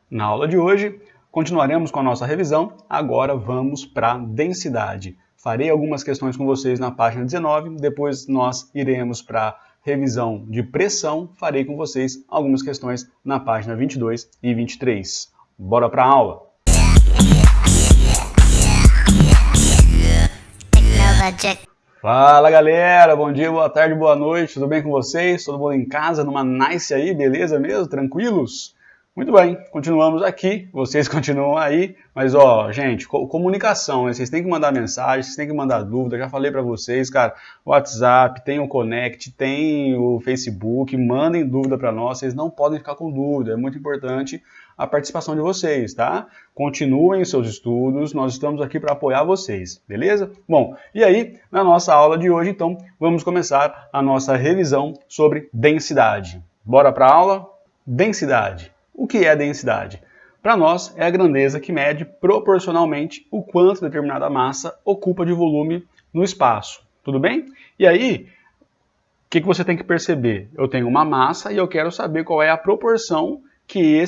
Na aula de hoje, continuaremos com a nossa revisão, agora vamos para a densidade. Farei algumas questões com vocês na página 19, depois nós iremos para a revisão de pressão, farei com vocês algumas questões na página 22 e 23. Bora para a aula! Fala galera, bom dia, boa tarde, boa noite, tudo bem com vocês? Todo mundo em casa, numa nice aí, beleza mesmo? Tranquilos? Muito bem, continuamos aqui, vocês continuam aí, mas ó, gente, comunicação, né? Vocês têm que mandar mensagem, vocês têm que mandar dúvida, já falei pra vocês, cara, WhatsApp, tem o Connect, tem o Facebook, mandem dúvida pra nós, vocês não podem ficar com dúvida, é muito importante a participação de vocês, tá? Continuem os seus estudos, nós estamos aqui para apoiar vocês, beleza? Bom, e aí, na nossa aula de hoje, então, vamos começar a nossa revisão sobre densidade. Bora pra aula? Densidade. O que é densidade? Para nós, é a grandeza que mede proporcionalmente o quanto determinada massa ocupa de volume no espaço. Tudo bem? E aí, o que você tem que perceber? Eu tenho uma massa e eu quero saber qual é a proporção que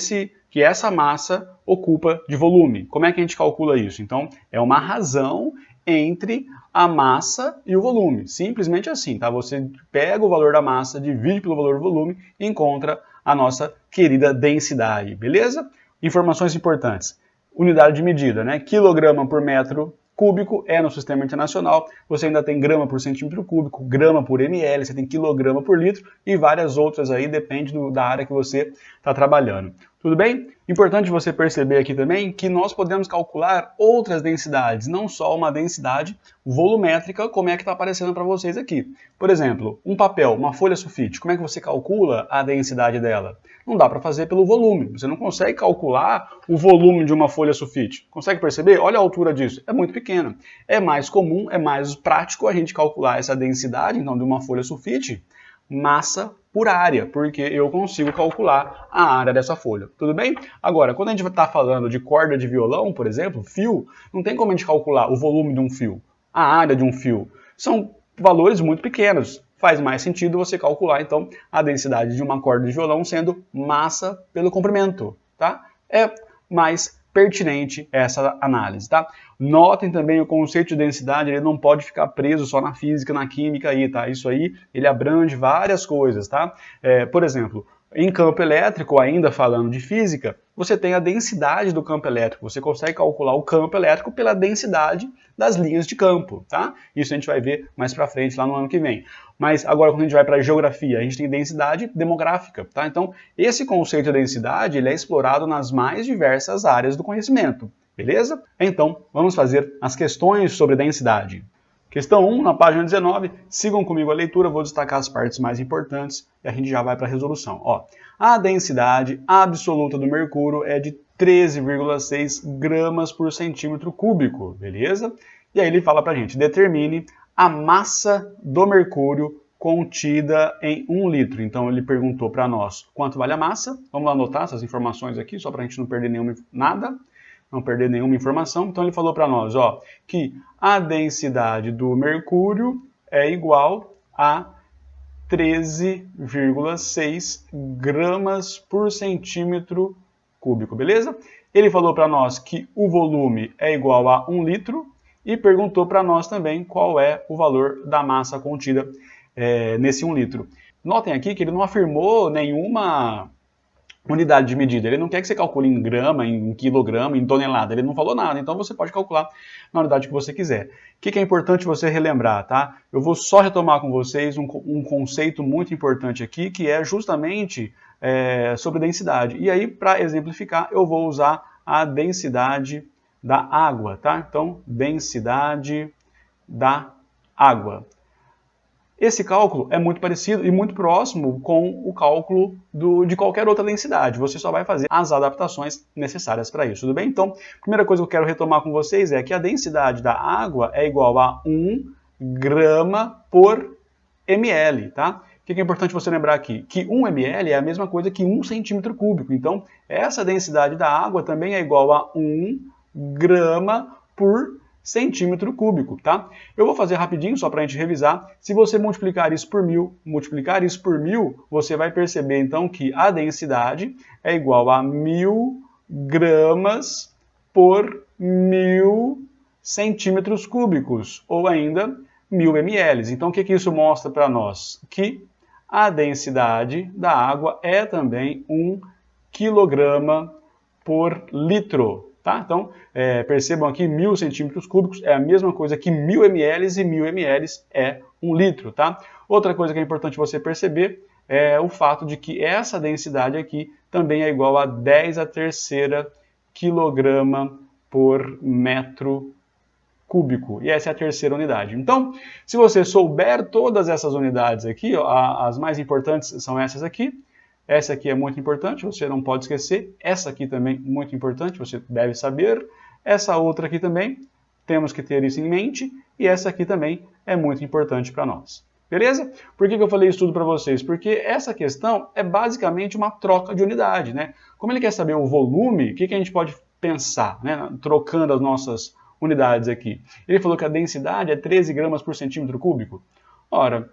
essa massa ocupa de volume. Como é que a gente calcula isso? Então, é uma razão entre a massa e o volume. Simplesmente assim, tá? Você pega o valor da massa, divide pelo valor do volume e encontra a nossa querida densidade, beleza? Informações importantes. Unidade de medida, né? Quilograma por metro cúbico é no sistema internacional. Você ainda tem grama por centímetro cúbico, grama por ml, você tem quilograma por litro e várias outras aí, depende da área que você está trabalhando. Tudo bem? Importante você perceber aqui também que nós podemos calcular outras densidades, não só uma densidade volumétrica, como é que está aparecendo para vocês aqui. Por exemplo, um papel, uma folha sulfite, como é que você calcula a densidade dela? Não dá para fazer pelo volume, você não consegue calcular o volume de uma folha sulfite. Consegue perceber? Olha a altura disso, é muito pequeno. É mais comum, é mais prático a gente calcular essa densidade, então, de uma folha sulfite, massa por área, porque eu consigo calcular a área dessa folha, tudo bem? Agora, quando a gente está falando de corda de violão, por exemplo, fio, não tem como a gente calcular o volume de um fio, a área de um fio. São valores muito pequenos. Faz mais sentido você calcular, então, a densidade de uma corda de violão sendo massa pelo comprimento, tá? É mais pertinente essa análise, tá? Notem também o conceito de densidade, ele não pode ficar preso só na física, na química aí, tá? Isso aí, ele abrange várias coisas, tá? Por exemplo, em campo elétrico, ainda falando de física, você tem a densidade do campo elétrico. Você consegue calcular o campo elétrico pela densidade das linhas de campo, tá? Isso a gente vai ver mais pra frente, lá no ano que vem. Mas agora, quando a gente vai para a geografia, a gente tem densidade demográfica, tá? Então, esse conceito de densidade, ele é explorado nas mais diversas áreas do conhecimento, beleza? Então, vamos fazer as questões sobre densidade. Questão 1, na página 19, sigam comigo a leitura, vou destacar as partes mais importantes e a gente já vai para a resolução. Ó, a densidade absoluta do mercúrio é de 13,6 gramas por centímetro cúbico, beleza? E aí ele fala pra gente, determine a massa do mercúrio contida em 1 litro. Então ele perguntou para nós quanto vale a massa. Vamos lá anotar essas informações aqui, só para a gente não perder não perder nenhuma informação. Então ele falou para nós, ó, que a densidade do mercúrio é igual a 13,6 gramas por centímetro cúbico, beleza? Ele falou para nós que o volume é igual a 1 litro e perguntou para nós também qual é o valor da massa contida nesse 1 litro. Notem aqui que ele não afirmou nenhuma unidade de medida. Ele não quer que você calcule em grama, em quilograma, em tonelada. Ele não falou nada, então você pode calcular na unidade que você quiser. O que é importante você relembrar, tá? Eu vou só retomar com vocês um conceito muito importante aqui, que é justamente sobre densidade. E aí, para exemplificar, eu vou usar a densidade da água, tá? Então, densidade da água. Esse cálculo é muito parecido e muito próximo com o cálculo de qualquer outra densidade. Você só vai fazer as adaptações necessárias para isso, tudo bem? Então, a primeira coisa que eu quero retomar com vocês é que a densidade da água é igual a 1 grama por ml, tá? O que é importante você lembrar aqui? Que 1 ml é a mesma coisa que 1 centímetro cúbico. Então, essa densidade da água também é igual a 1 grama por centímetro cúbico, tá? Eu vou fazer rapidinho, só para a gente revisar. Se você multiplicar isso por 1000, você vai perceber, então, que a densidade é igual a 1000 gramas por 1000 centímetros cúbicos, ou ainda 1000 ml. Então, o que isso mostra para nós? Que a densidade da água é também 1 quilograma por litro. Tá? Então, percebam aqui, 1000 centímetros cúbicos é a mesma coisa que 1000 ml e 1000 ml é 1 litro. Tá? Outra coisa que é importante você perceber é o fato de que essa densidade aqui também é igual a 10 à terceira quilograma por metro cúbico. E essa é a terceira unidade. Então, se você souber todas essas unidades aqui, ó, as mais importantes são essas aqui. Essa aqui é muito importante, você não pode esquecer. Essa aqui também muito importante, você deve saber. Essa outra aqui também, temos que ter isso em mente. E essa aqui também é muito importante para nós. Beleza? Por que eu falei isso tudo para vocês? Porque essa questão é basicamente uma troca de unidade, né? Como ele quer saber o volume, o que a gente pode pensar, né? Trocando as nossas unidades aqui. Ele falou que a densidade é 13 gramas por centímetro cúbico. Ora,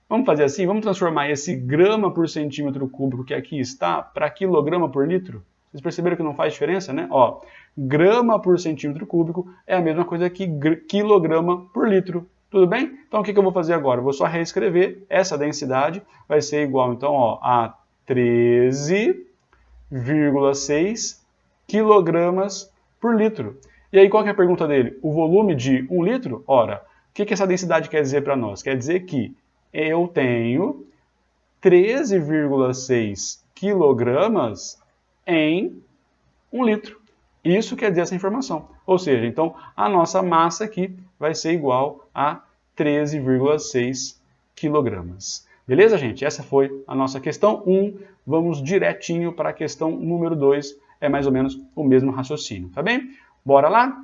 vamos fazer assim, vamos transformar esse grama por centímetro cúbico que aqui está para quilograma por litro. Vocês perceberam que não faz diferença, né? Ó, grama por centímetro cúbico é a mesma coisa que quilograma por litro. Tudo bem? Então o que eu vou fazer agora? Eu vou só reescrever essa densidade, vai ser igual então ó, a 13,6 quilogramas por litro. E aí qual que é a pergunta dele? O volume de 1 litro? Ora, o que essa densidade quer dizer para nós? Quer dizer que eu tenho 13,6 quilogramas em 1 litro. Isso quer dizer essa informação. Ou seja, então a nossa massa aqui vai ser igual a 13,6 quilogramas. Beleza, gente? Essa foi a nossa questão 1. Vamos direitinho para a questão número 2. É mais ou menos o mesmo raciocínio, tá bem? Bora lá?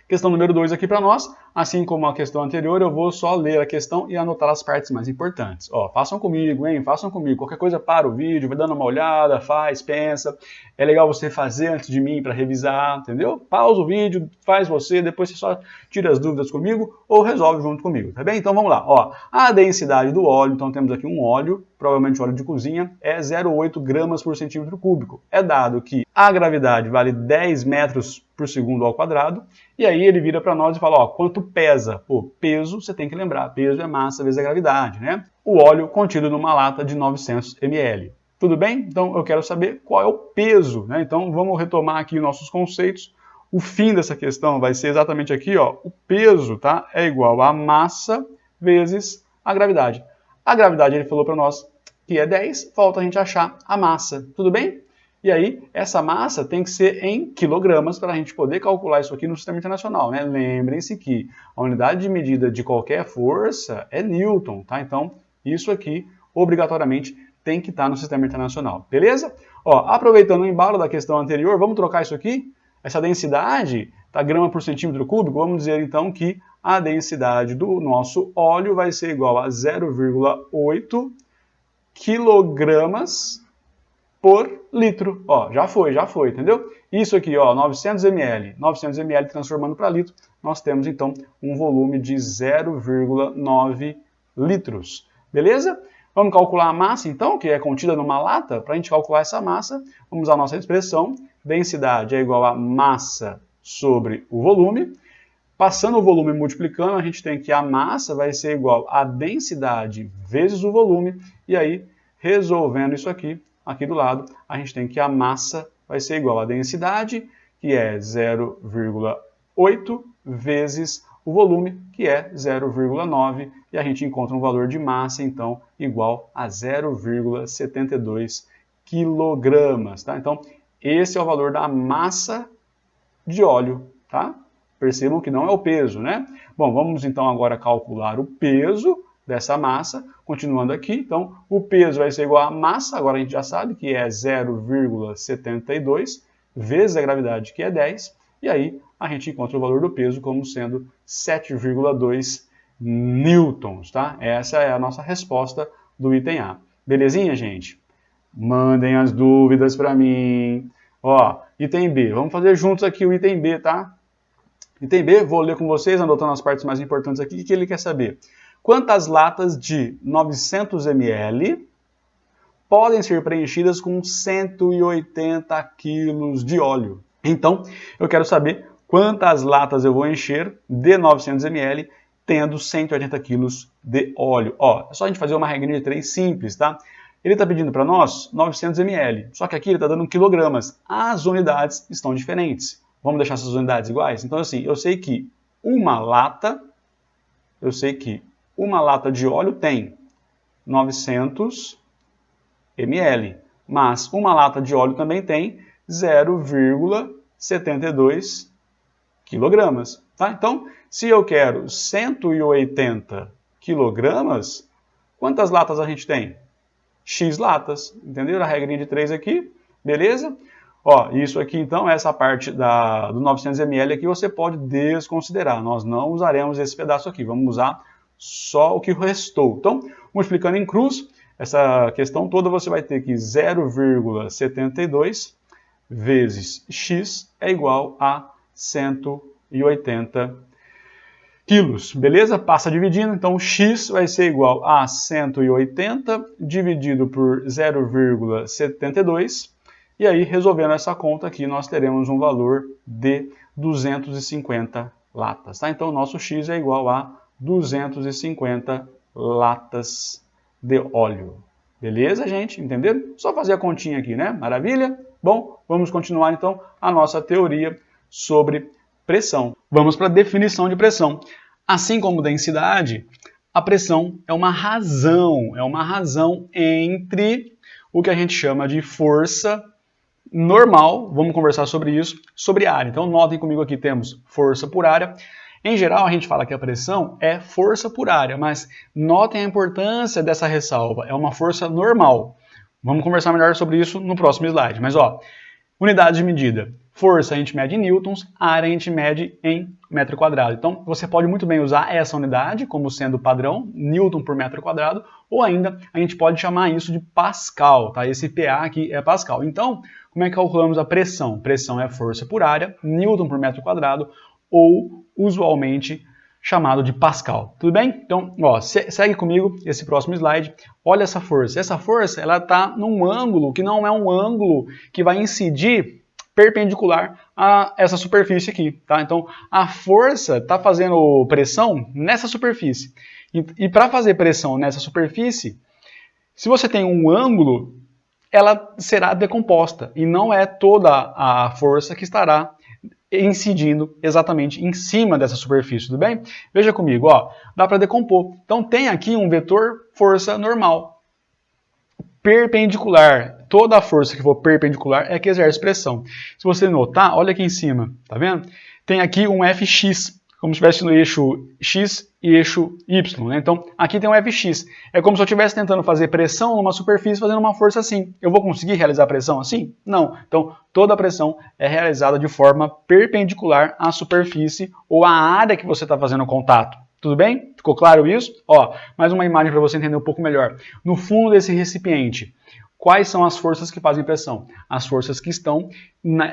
Questão número 2 aqui para nós. Assim como a questão anterior, eu vou só ler a questão e anotar as partes mais importantes. Ó, façam comigo, hein? Façam comigo. Qualquer coisa, para o vídeo, vai dando uma olhada, faz, pensa. É legal você fazer antes de mim para revisar, entendeu? Pausa o vídeo, faz você, depois você só tira as dúvidas comigo ou resolve junto comigo, tá bem? Então vamos lá. Ó, a densidade do óleo, então temos aqui um óleo, provavelmente óleo de cozinha, é 0,8 gramas por centímetro cúbico. É dado que a gravidade vale 10 metros por segundo ao quadrado, e aí ele vira para nós e fala, ó, quanto pesa? Pô, peso, você tem que lembrar, peso é massa vezes a gravidade, né? O óleo contido numa lata de 900 ml. Tudo bem? Então eu quero saber qual é o peso, né? Então vamos retomar aqui nossos conceitos. O fim dessa questão vai ser exatamente aqui, ó, o peso, tá? É igual a massa vezes a gravidade. A gravidade ele falou para nós que é 10, falta a gente achar a massa, tudo bem? E aí, essa massa tem que ser em quilogramas para a gente poder calcular isso aqui no sistema internacional, né? Lembrem-se que a unidade de medida de qualquer força é Newton, tá? Então, isso aqui, obrigatoriamente, tem que estar no sistema internacional, beleza? Ó, aproveitando o embalo da questão anterior, vamos trocar isso aqui? Essa densidade, tá, grama por centímetro cúbico, vamos dizer então que a densidade do nosso óleo vai ser igual a 0,8 quilogramas por litro. Ó, já foi, entendeu? Isso aqui, ó, 900 ml. 900 ml transformando para litro, nós temos então um volume de 0,9 litros. Beleza? Vamos calcular a massa então, que é contida numa lata. Para a gente calcular essa massa, vamos usar a nossa expressão. Densidade é igual a massa sobre o volume. Passando o volume multiplicando, a gente tem que a massa vai ser igual a densidade vezes o volume. E aí, resolvendo isso aqui, aqui do lado, a gente tem que a massa vai ser igual a densidade, que é 0,8 vezes o volume, que é 0,9, e a gente encontra um valor de massa, então, igual a 0,72 quilogramas, tá? Então, esse é o valor da massa de óleo, tá? Percebam que não é o peso, né? Bom, vamos então agora calcular o peso dessa massa, continuando aqui, então o peso vai ser igual à massa, agora a gente já sabe que é 0,72 vezes a gravidade, que é 10, e aí a gente encontra o valor do peso como sendo 7,2 newtons, tá? Essa é a nossa resposta do item A. Belezinha, gente? Mandem as dúvidas para mim. Ó, item B, vamos fazer juntos aqui o item B, tá? Item B, vou ler com vocês, anotando as partes mais importantes aqui, que ele quer saber. Quantas latas de 900 ml podem ser preenchidas com 180 kg de óleo. Então, eu quero saber quantas latas eu vou encher de 900 ml tendo 180 kg de óleo. Ó, é só a gente fazer uma regrinha de 3 simples, tá? Ele está pedindo para nós 900 ml, só que aqui ele está dando quilogramas. As unidades estão diferentes. Vamos deixar essas unidades iguais? Então, assim, eu sei que uma lata de óleo tem 900 ml, mas uma lata de óleo também tem 0,72 quilogramas. Tá? Então, se eu quero 180 quilogramas, quantas latas a gente tem? X latas, entendeu? A regrinha de 3 aqui, beleza? Ó, isso aqui então, essa parte do 900 ml aqui você pode desconsiderar. Nós não usaremos esse pedaço aqui, vamos usar só o que restou. Então, multiplicando em cruz, essa questão toda você vai ter que 0,72 vezes x é igual a 180 quilos, beleza? Passa dividindo, então x vai ser igual a 180 dividido por 0,72, e aí resolvendo essa conta aqui nós teremos um valor de 250 latas, tá? Então o nosso x é igual a 250 latas de óleo. Beleza, gente? Entenderam? Só fazer a continha aqui, né? Maravilha? Bom, vamos continuar então a nossa teoria sobre pressão. Vamos para a definição de pressão. Assim como densidade, a pressão é uma razão entre o que a gente chama de força normal, vamos conversar sobre isso, sobre área. Então notem comigo aqui temos força por área. Em geral a gente fala que a pressão é força por área, mas notem a importância dessa ressalva, é uma força normal. Vamos conversar melhor sobre isso no próximo slide. Mas ó, unidade de medida. Força a gente mede em newtons, área a gente mede em metro quadrado. Então, você pode muito bem usar essa unidade como sendo padrão, newton por metro quadrado, ou ainda a gente pode chamar isso de pascal, tá? Esse PA aqui é pascal. Então, como é que calculamos a pressão? Pressão é força por área, newton por metro quadrado, ou usualmente chamado de pascal. Tudo bem? Então, ó, segue comigo esse próximo slide. Olha essa força. Essa força, ela está num ângulo que não é um ângulo que vai incidir perpendicular a essa superfície aqui, tá? Então, a força está fazendo pressão nessa superfície. E para fazer pressão nessa superfície, se você tem um ângulo, ela será decomposta. E não é toda a força que estará incidindo exatamente em cima dessa superfície, tudo bem? Veja comigo, ó, dá para decompor. Então, tem aqui um vetor força normal. Perpendicular. Toda a força que for perpendicular é que exerce pressão. Se você notar, olha aqui em cima, tá vendo? Tem aqui um Fx, como se estivesse no eixo X e eixo Y, né? Então, aqui tem um Fx. É como se eu estivesse tentando fazer pressão numa superfície fazendo uma força assim. Eu vou conseguir realizar pressão assim? Não. Então, toda a pressão é realizada de forma perpendicular à superfície ou à área que você está fazendo contato. Tudo bem? Ficou claro isso? Ó, mais uma imagem para você entender um pouco melhor. No fundo desse recipiente, quais são as forças que fazem pressão? As forças que estão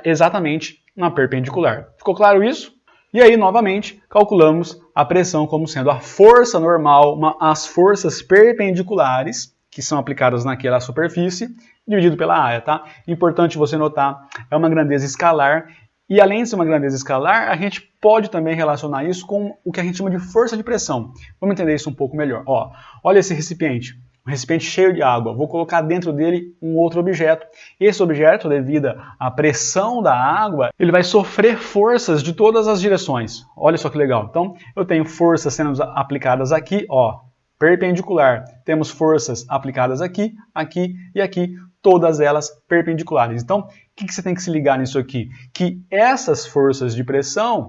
exatamente na perpendicular. Ficou claro isso? E aí, novamente, calculamos a pressão como sendo a força normal, as forças perpendiculares, que são aplicadas naquela superfície, dividido pela área, tá? Importante você notar, é uma grandeza escalar. E além de ser uma grandeza escalar, a gente pode também relacionar isso com o que a gente chama de força de pressão. Vamos entender isso um pouco melhor. Ó, olha esse recipiente, um recipiente cheio de água. Vou colocar dentro dele um outro objeto. Esse objeto, devido à pressão da água, ele vai sofrer forças de todas as direções. Olha só que legal. Então, eu tenho forças sendo aplicadas aqui, ó, perpendicular. Temos forças aplicadas aqui, aqui e aqui, todas elas perpendiculares. Então, o que você tem que se ligar nisso aqui? Que essas forças de pressão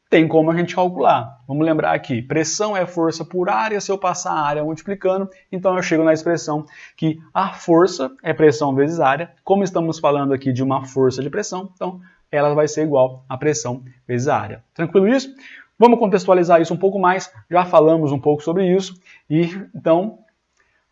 tem como a gente calcular. Vamos lembrar aqui, pressão é força por área, se eu passar a área multiplicando, então eu chego na expressão que a força é pressão vezes área. Como estamos falando aqui de uma força de pressão, então ela vai ser igual a pressão vezes a área. Tranquilo isso? Vamos contextualizar isso um pouco mais, já falamos um pouco sobre isso, e então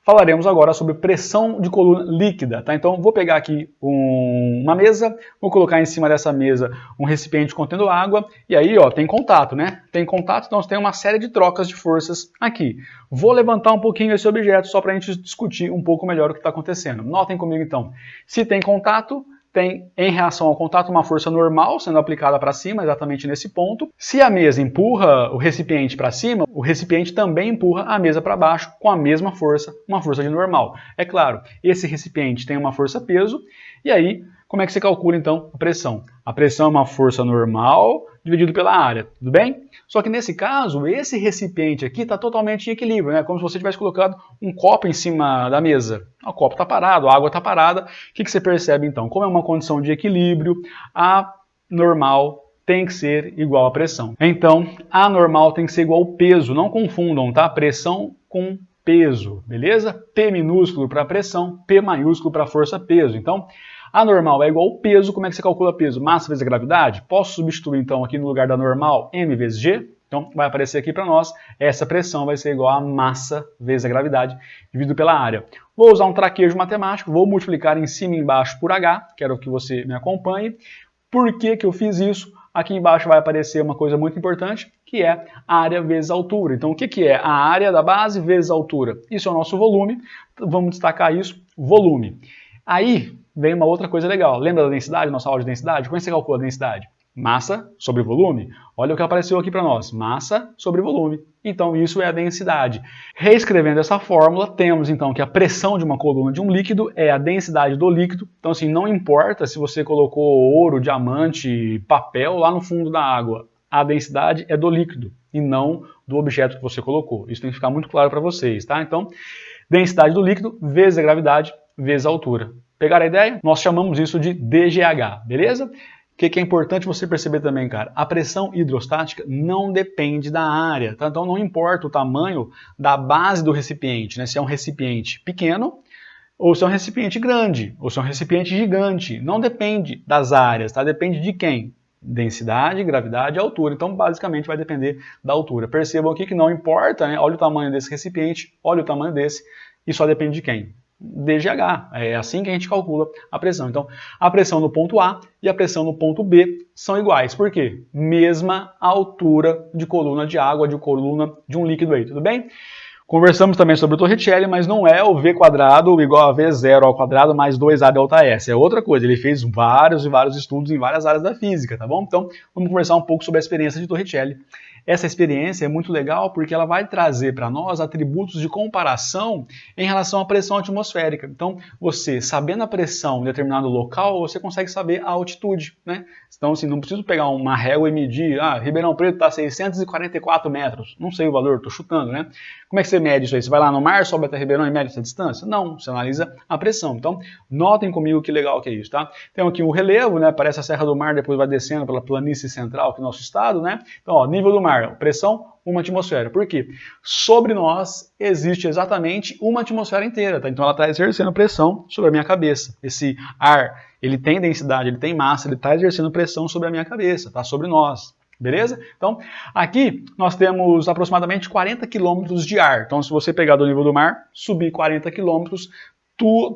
falaremos agora sobre pressão de coluna líquida, tá? Então vou pegar aqui uma mesa, vou colocar em cima dessa mesa um recipiente contendo água, e aí ó, tem contato, né? Tem contato, então você tem uma série de trocas de forças aqui. Vou levantar um pouquinho esse objeto só para a gente discutir um pouco melhor o que está acontecendo. Notem comigo então, se tem contato, tem, em reação ao contato, uma força normal sendo aplicada para cima, exatamente nesse ponto. Se a mesa empurra o recipiente para cima, o recipiente também empurra a mesa para baixo com a mesma força, uma força de normal. É claro, esse recipiente tem uma força-peso, e aí, como é que você calcula então a pressão? A pressão é uma força normal dividido pela área, tudo bem? Só que nesse caso, esse recipiente aqui está totalmente em equilíbrio, né? Como se você tivesse colocado um copo em cima da mesa. O copo está parado, a água está parada. O que você percebe então? Como é uma condição de equilíbrio, a normal tem que ser igual à pressão. Então, a normal tem que ser igual ao peso. Não confundam, tá? Pressão com peso, beleza? P minúsculo para pressão, P maiúsculo para força-peso. Então, a normal é igual ao peso. Como é que você calcula peso? Massa vezes a gravidade? Posso substituir, então, aqui no lugar da normal, m vezes g? Então, vai aparecer aqui para nós, essa pressão vai ser igual a massa vezes a gravidade, dividido pela área. Vou usar um traquejo matemático, vou multiplicar em cima e embaixo por h, quero que você me acompanhe. Por que que eu fiz isso? Aqui embaixo vai aparecer uma coisa muito importante, que é área vezes altura. Então, o que que é? A área da base vezes a altura. Isso é o nosso volume, vamos destacar isso, volume. Aí, vem uma outra coisa legal. Lembra da densidade, nossa aula de densidade? Como é que você calcula a densidade? Massa sobre volume. Olha o que apareceu aqui para nós. Massa sobre volume. Então, isso é a densidade. Reescrevendo essa fórmula, temos então que a pressão de uma coluna de um líquido é a densidade do líquido. Então, assim, não importa se você colocou ouro, diamante, papel lá no fundo da água. A densidade é do líquido e não do objeto que você colocou. Isso tem que ficar muito claro para vocês, tá? Então, densidade do líquido vezes a gravidade vezes a altura. Pegaram a ideia? Nós chamamos isso de DGH, beleza? O que é importante você perceber também, cara? A pressão hidrostática não depende da área, tá? Então não importa o tamanho da base do recipiente, né? Se é um recipiente pequeno, ou se é um recipiente grande, ou se é um recipiente gigante. Não depende das áreas, tá? Depende de quem? Densidade, gravidade e altura. Então, basicamente, vai depender da altura. Percebam aqui que não importa, né? Olha o tamanho desse recipiente, olha o tamanho desse, e só depende de quem? DGH. É assim que a gente calcula a pressão. Então, a pressão no ponto A e a pressão no ponto B são iguais. Por quê? Mesma altura de coluna de água, de coluna de um líquido aí, tudo bem? Conversamos também sobre o Torricelli, mas não é o V² igual a V0² mais 2A delta S. É outra coisa, ele fez vários e vários estudos em várias áreas da física, tá bom? Então, vamos conversar um pouco sobre a experiência de Torricelli. Essa experiência é muito legal porque ela vai trazer para nós atributos de comparação em relação à pressão atmosférica. Então, você, sabendo a pressão em determinado local, você consegue saber a altitude, né? Então, assim, não preciso pegar uma régua e medir, Ribeirão Preto está a 644 metros, não sei o valor, estou chutando, né? Como é que você mede isso aí? Você vai lá no mar, sobe até Ribeirão e mede essa distância? Não, você analisa a pressão. Então, notem comigo que legal que é isso, tá? Tem aqui o relevo, né? Parece a Serra do Mar, depois vai descendo pela planície central, que é o nosso estado, né? Então, ó, nível do mar, pressão, 1 atmosfera. Por quê? Sobre nós existe exatamente uma atmosfera inteira, tá? Então ela está exercendo pressão sobre a minha cabeça. Esse ar, ele tem densidade, ele tem massa, ele está exercendo pressão sobre a minha cabeça, tá? Sobre nós. Beleza? Então, aqui nós temos aproximadamente 40 quilômetros de ar. Então, se você pegar do nível do mar, subir 40 quilômetros,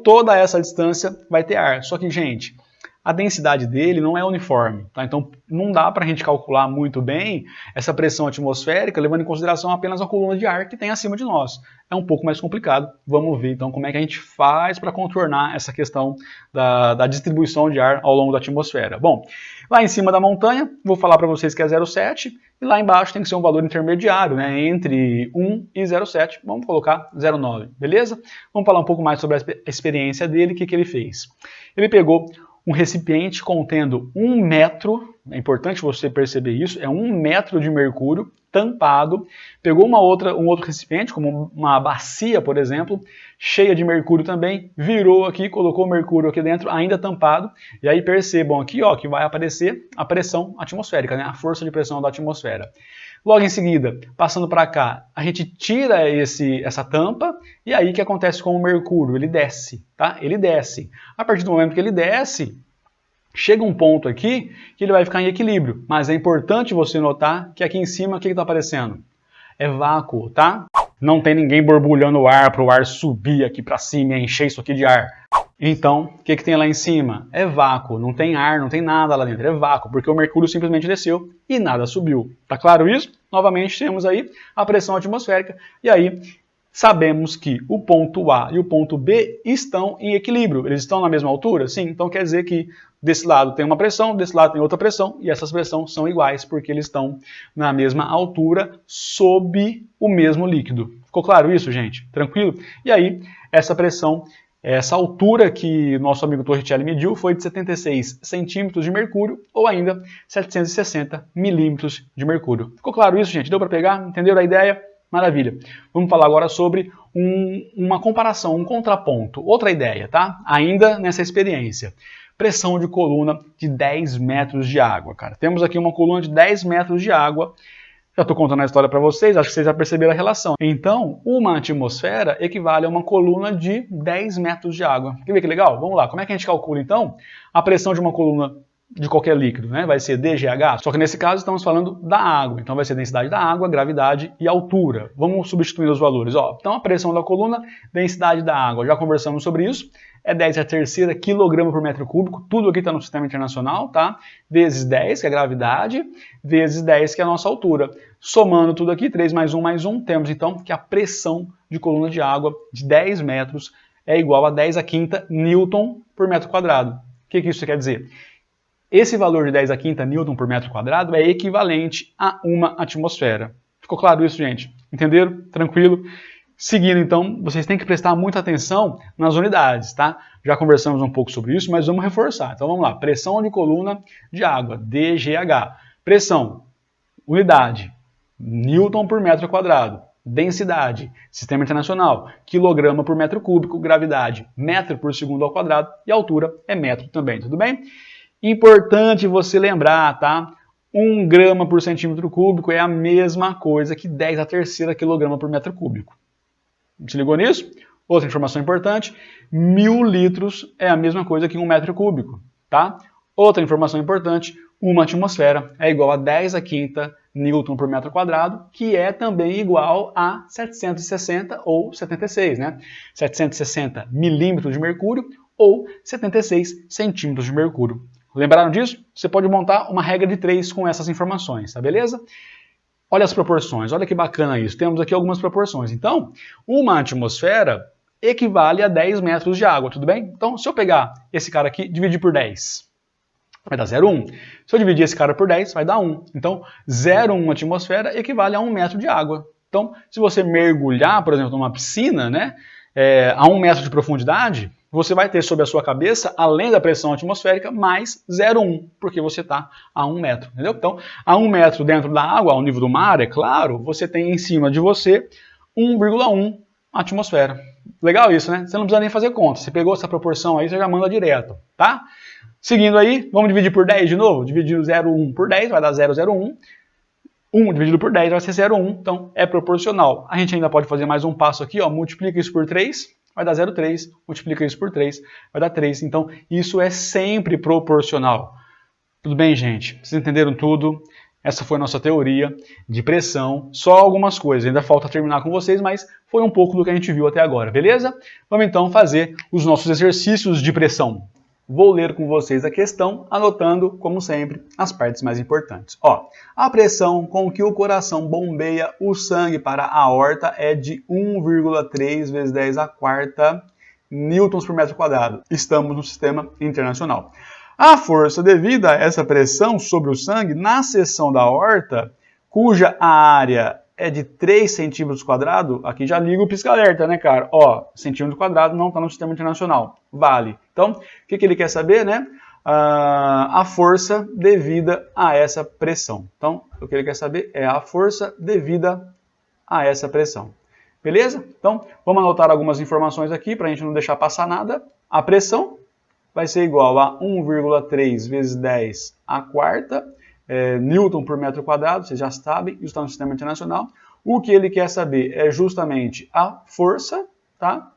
toda essa distância vai ter ar. Só que, gente, a densidade dele não é uniforme, tá? Então não dá para a gente calcular muito bem essa pressão atmosférica levando em consideração apenas a coluna de ar que tem acima de nós. É um pouco mais complicado. Vamos ver então como é que a gente faz para contornar essa questão da distribuição de ar ao longo da atmosfera. Bom, lá em cima da montanha, vou falar para vocês que é 0,7 e lá embaixo tem que ser um valor intermediário, né? Entre 1 e 0,7, vamos colocar 0,9, beleza? Vamos falar um pouco mais sobre a experiência dele, o que ele fez. Ele pegou um recipiente contendo 1 metro, é importante você perceber isso, é 1 metro de mercúrio tampado, pegou um outro recipiente, como uma bacia, por exemplo, cheia de mercúrio também, virou aqui, colocou o mercúrio aqui dentro, ainda tampado, e aí percebam aqui, ó, que vai aparecer a pressão atmosférica, né, a força de pressão da atmosfera. Logo em seguida, passando para cá, a gente tira essa tampa e aí o que acontece com o mercúrio? Ele desce, tá? Ele desce. A partir do momento que ele desce, chega um ponto aqui que ele vai ficar em equilíbrio. Mas é importante você notar que aqui em cima, o que está aparecendo? É vácuo, tá? Não tem ninguém borbulhando o ar para o ar subir aqui para cima e encher isso aqui de ar. Então, o que tem lá em cima? É vácuo, não tem ar, não tem nada lá dentro, é vácuo, porque o mercúrio simplesmente desceu e nada subiu. Tá claro isso? Novamente temos aí a pressão atmosférica e aí sabemos que o ponto A e o ponto B estão em equilíbrio. Eles estão na mesma altura? Sim, então quer dizer que desse lado tem uma pressão, desse lado tem outra pressão e essas pressões são iguais porque eles estão na mesma altura sob o mesmo líquido. Ficou claro isso, gente? Tranquilo? E aí, essa pressão, essa altura que nosso amigo Torricelli mediu foi de 76 centímetros de mercúrio ou ainda 760 milímetros de mercúrio. Ficou claro isso, gente? Deu para pegar? Entenderam a ideia? Maravilha. Vamos falar agora sobre uma comparação, um contraponto. Outra ideia, tá? Ainda nessa experiência. Pressão de coluna de 10 metros de água, cara. Temos aqui uma coluna de 10 metros de água. Já estou contando a história para vocês, acho que vocês já perceberam a relação. Então, uma atmosfera equivale a uma coluna de 10 metros de água. Quer ver que legal? Vamos lá. Como é que a gente calcula, então, a pressão de uma coluna de qualquer líquido, né? Vai ser dGH, só que nesse caso estamos falando da água, então vai ser densidade da água, gravidade e altura. Vamos substituir os valores. Ó, então a pressão da coluna, densidade da água, já conversamos sobre isso, é 10⁻³ quilograma por metro cúbico, tudo aqui está no sistema internacional, tá? Vezes 10, que é a gravidade, vezes 10, que é a nossa altura. Somando tudo aqui, 3 mais 1 mais 1, temos então que a pressão de coluna de água de 10 metros é igual a 10⁵ newton por metro quadrado. O que isso quer dizer? Esse valor de 10⁵ newton por metro quadrado é equivalente a uma atmosfera. Ficou claro isso, gente? Entenderam? Tranquilo? Seguindo, então, vocês têm que prestar muita atenção nas unidades, tá? Já conversamos um pouco sobre isso, mas vamos reforçar. Então, vamos lá. Pressão de coluna de água, dGH. Pressão, unidade, newton por metro quadrado. Densidade, sistema internacional, quilograma por metro cúbico. Gravidade, metro por segundo ao quadrado. E altura é metro também, tudo bem? Importante você lembrar, tá? 1 grama por centímetro cúbico é a mesma coisa que 10⁻³ quilograma por metro cúbico. Se ligou nisso? Outra informação importante, 1000 litros é a mesma coisa que 1 metro cúbico, tá? Outra informação importante, uma atmosfera é igual a 10⁵ newton por metro quadrado, que é também igual a 760 ou 76, né? 760 milímetros de mercúrio ou 76 centímetros de mercúrio. Lembraram disso? Você pode montar uma regra de 3 com essas informações, tá beleza? Olha as proporções, olha que bacana isso. Temos aqui algumas proporções. Então, uma atmosfera equivale a 10 metros de água, tudo bem? Então, se eu pegar esse cara aqui e dividir por 10, vai dar 0,1. Se eu dividir esse cara por 10, vai dar 1. Então, 0,1 atmosfera equivale a 1 metro de água. Então, se você mergulhar, por exemplo, numa piscina, né, a 1 metro de profundidade, você vai ter sobre a sua cabeça, além da pressão atmosférica, mais 0,1, porque você está a 1 metro, entendeu? Então, a 1 metro dentro da água, ao nível do mar, é claro, você tem em cima de você 1,1 atmosfera. Legal isso, né? Você não precisa nem fazer conta. Você pegou essa proporção aí, você já manda direto, tá? Seguindo aí, vamos dividir por 10 de novo? Dividir 0,1 por 10 vai dar 0,01. 1 dividido por 10 vai ser 0,1, então é proporcional. A gente ainda pode fazer mais um passo aqui, ó, multiplica isso por 3, vai dar 0,3, multiplica isso por 3, vai dar 3. Então, isso é sempre proporcional. Tudo bem, gente? Vocês entenderam tudo? Essa foi a nossa teoria de pressão. Só algumas coisas, ainda falta terminar com vocês, mas foi um pouco do que a gente viu até agora, beleza? Vamos então fazer os nossos exercícios de pressão. Vou ler com vocês a questão, anotando, como sempre, as partes mais importantes. Ó, a pressão com que o coração bombeia o sangue para a aorta é de 1,3 vezes 10⁴ newtons por metro quadrado. Estamos no sistema internacional. A força devida a essa pressão sobre o sangue na seção da aorta, cuja área é de 3 centímetros quadrados, aqui já liga o pisca-alerta, né, cara? Ó, centímetro quadrado não está no sistema internacional, vale. Então, o que ele quer saber, né? A força devida a essa pressão. Então, o que ele quer saber é a força devida a essa pressão. Beleza? Então, vamos anotar algumas informações aqui para a gente não deixar passar nada. A pressão vai ser igual a 1,3 vezes 10⁴ newton por metro quadrado, vocês já sabem, isso está no sistema internacional. O que ele quer saber é justamente a força, tá?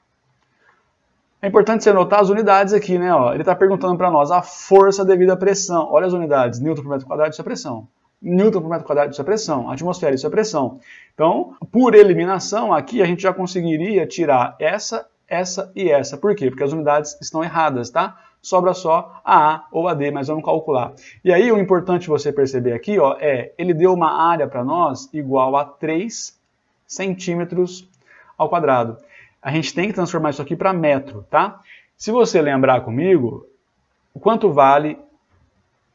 É importante você anotar as unidades aqui, né? Ó, ele está perguntando para nós a força devido à pressão. Olha as unidades, newton por metro quadrado, isso é pressão. Newton por metro quadrado, isso é pressão. Atmosfera, isso é pressão. Então, por eliminação, aqui a gente já conseguiria tirar essa e essa. Por quê? Porque as unidades estão erradas, tá? Sobra só a A ou a D, mas vamos calcular. E aí, o importante você perceber aqui, ó, ele deu uma área para nós igual a 3 centímetros ao quadrado. A gente tem que transformar isso aqui para metro, tá? Se você lembrar comigo, quanto vale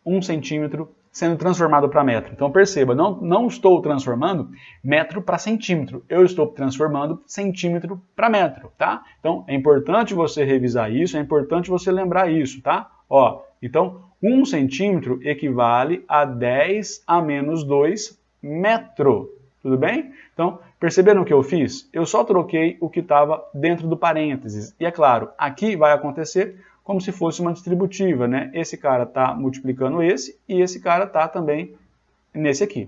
1 centímetro sendo transformado para metro? Então perceba, não estou transformando metro para centímetro, eu estou transformando centímetro para metro, tá? Então é importante você revisar isso, é importante você lembrar isso, tá? Ó, então 1 centímetro equivale a 10 a menos 2 metro, tudo bem? Então, perceberam o que eu fiz? Eu só troquei o que estava dentro do parênteses. E é claro, aqui vai acontecer como se fosse uma distributiva, né? Esse cara está multiplicando esse e esse cara está também nesse aqui.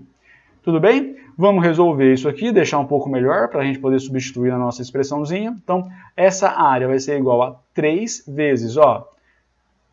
Tudo bem? Vamos resolver isso aqui, deixar um pouco melhor para a gente poder substituir na nossa expressãozinha. Então, essa área vai ser igual a 3 vezes, ó,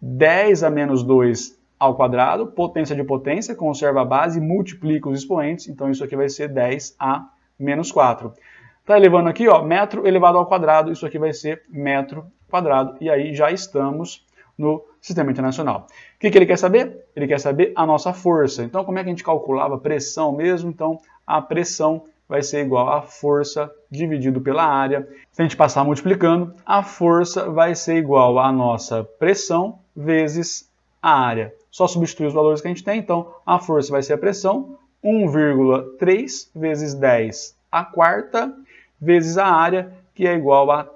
10 a menos 2 ao quadrado, potência de potência, conserva a base, multiplica os expoentes, então isso aqui vai ser 10 a menos 4. Está elevando aqui, ó, metro elevado ao quadrado, isso aqui vai ser metro quadrado, e aí já estamos no Sistema Internacional. O que ele quer saber? Ele quer saber a nossa força. Então, como é que a gente calculava a pressão mesmo? Então, a pressão vai ser igual a força dividido pela área. Se a gente passar multiplicando, a força vai ser igual à nossa pressão vezes a área. Só substituir os valores que a gente tem, então a força vai ser a pressão, 1,3 vezes 10 a quarta, vezes a área, que é igual a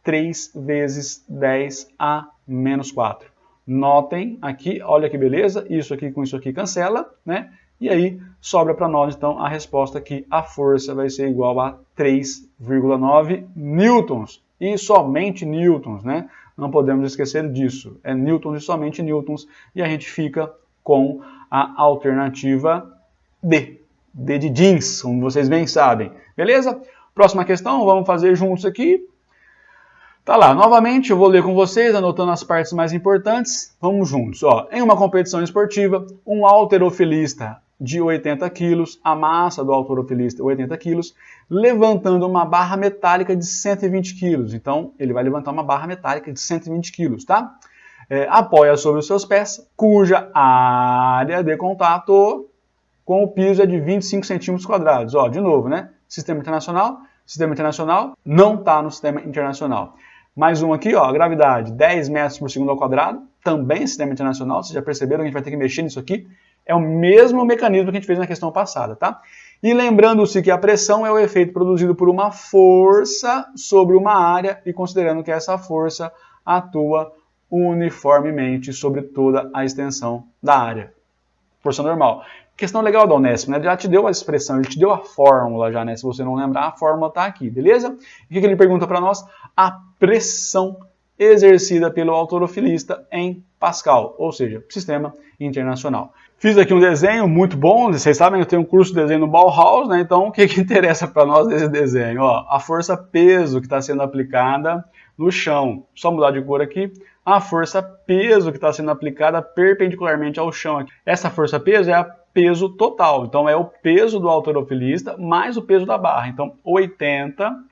3 vezes 10 a menos 4. Notem aqui, olha que beleza, isso aqui com isso aqui cancela, né? E aí sobra para nós, então, a resposta que a força vai ser igual a 3,9 newtons. E somente newtons, né? Não podemos esquecer disso. É newtons e somente newtons. E a gente fica com a alternativa D. D de jeans, como vocês bem sabem. Beleza? Próxima questão, vamos fazer juntos aqui. Tá lá, novamente eu vou ler com vocês, anotando as partes mais importantes. Vamos juntos. Ó, em uma competição esportiva, um halterofilista de 80 quilos, a massa do halterofilista 80 quilos, levantando uma barra metálica de 120 quilos. Então, ele vai levantar uma barra metálica de 120 quilos, tá? Apoia sobre os seus pés, cuja área de contato com o piso é de 25 centímetros quadrados. Ó, de novo, né? Sistema internacional não está no sistema internacional. Mais um aqui, ó, gravidade, 10 metros por segundo ao quadrado, também sistema internacional. Vocês já perceberam que a gente vai ter que mexer nisso aqui? É o mesmo mecanismo que a gente fez na questão passada, tá? E lembrando-se que a pressão é o efeito produzido por uma força sobre uma área e considerando que essa força atua uniformemente sobre toda a extensão da área. Força normal. Questão legal da Unesp, né? Já te deu a expressão, ele te deu a fórmula já, né? Se você não lembrar, a fórmula está aqui, beleza? E o que ele pergunta para nós? A pressão exercida pelo halterofilista em Pascal, ou seja, sistema internacional. Fiz aqui um desenho muito bom, vocês sabem que eu tenho um curso de desenho no Bauhaus, né? Então o que interessa para nós desse desenho? Ó, a força-peso que está sendo aplicada no chão. Só mudar de cor aqui. A força-peso que está sendo aplicada perpendicularmente ao chão. Essa força-peso é a peso total. Então é o peso do halterofilista mais o peso da barra. Então 80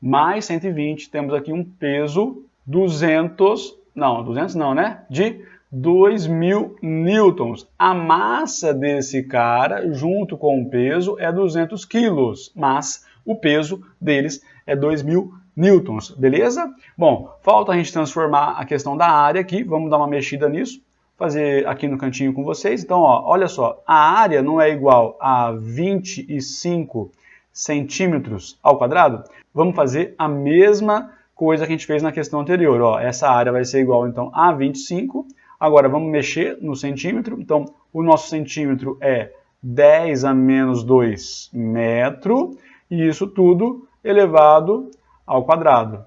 mais 120, temos aqui um peso de 2.000 newtons. A massa desse cara, junto com o peso, é 200 quilos, mas o peso deles é 2.000 newtons, beleza? Bom, falta a gente transformar a questão da área aqui, vamos dar uma mexida nisso, fazer aqui no cantinho com vocês. Então, ó, olha só, a área não é igual a 25 centímetros ao quadrado? Vamos fazer a mesma coisa que a gente fez na questão anterior. Ó, essa área vai ser igual, então, a 25. Agora, vamos mexer no centímetro. Então, o nosso centímetro é 10 a menos 2 metro. E isso tudo elevado ao quadrado.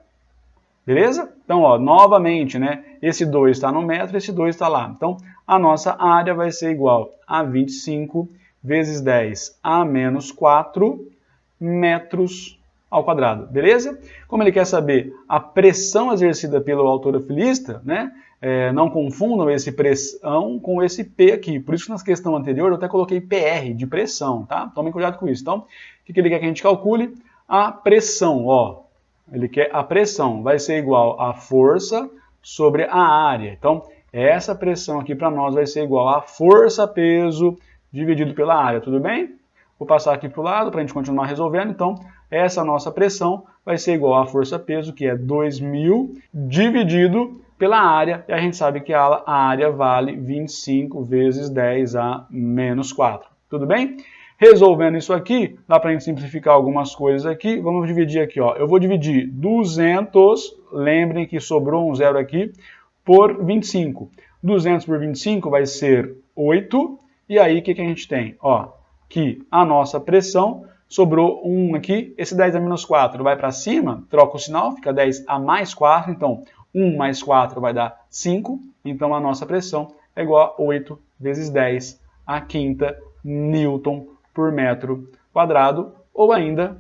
Beleza? Então, ó, novamente, né? Esse 2 está no metro, esse 2 está lá. Então, a nossa área vai ser igual a 25 vezes 10 a menos 4 metros ao quadrado, beleza? Como ele quer saber a pressão exercida pelo halterofilista, né? não confundam esse pressão com esse P aqui. Por isso que na questão anterior eu até coloquei PR, de pressão, tá? Tomem cuidado com isso. Então, o que ele quer que a gente calcule? A pressão, ó. Ele quer a pressão. Vai ser igual a força sobre a área. Então, essa pressão aqui para nós vai ser igual a força-peso dividido pela área, tudo bem? Vou passar aqui para o lado para a gente continuar resolvendo. Então, essa nossa pressão vai ser igual a força-peso, que é 2.000 dividido pela área. E a gente sabe que a área vale 25 vezes 10 a menos 4. Tudo bem? Resolvendo isso aqui, dá para a gente simplificar algumas coisas aqui. Vamos dividir aqui, ó. Eu vou dividir 200, lembrem que sobrou um zero aqui, por 25. 200 por 25 vai ser 8. E aí, o que a gente tem? Ó, que a nossa pressão sobrou 1 aqui. Esse 10 a menos 4 vai para cima, troca o sinal, fica 10 a mais 4. Então, 1 mais 4 vai dar 5. Então, a nossa pressão é igual a 8 vezes 10 a quinta Newton por metro quadrado, ou ainda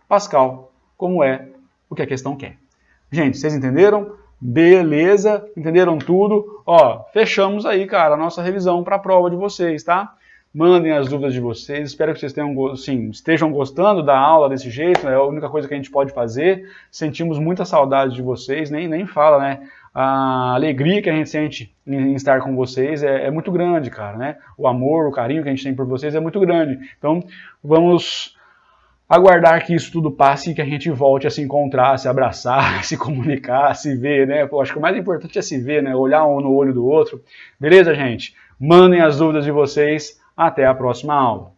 Pascal, como é o que a questão quer. Gente, vocês entenderam? Beleza? Entenderam tudo? Ó, fechamos aí, cara, a nossa revisão para a prova de vocês, tá? Mandem as dúvidas de vocês, espero que vocês tenham, sim, estejam gostando da aula desse jeito, é a única coisa que a gente pode fazer. Sentimos muita saudade de vocês, nem fala, né? A alegria que a gente sente em estar com vocês é muito grande, cara, né? O amor, o carinho que a gente tem por vocês é muito grande. Então, vamos aguardar que isso tudo passe e que a gente volte a se encontrar, se abraçar, se comunicar, se ver, né? Pô, acho que o mais importante é se ver, né? Olhar um no olho do outro. Beleza, gente? Mandem as dúvidas de vocês. Até a próxima aula.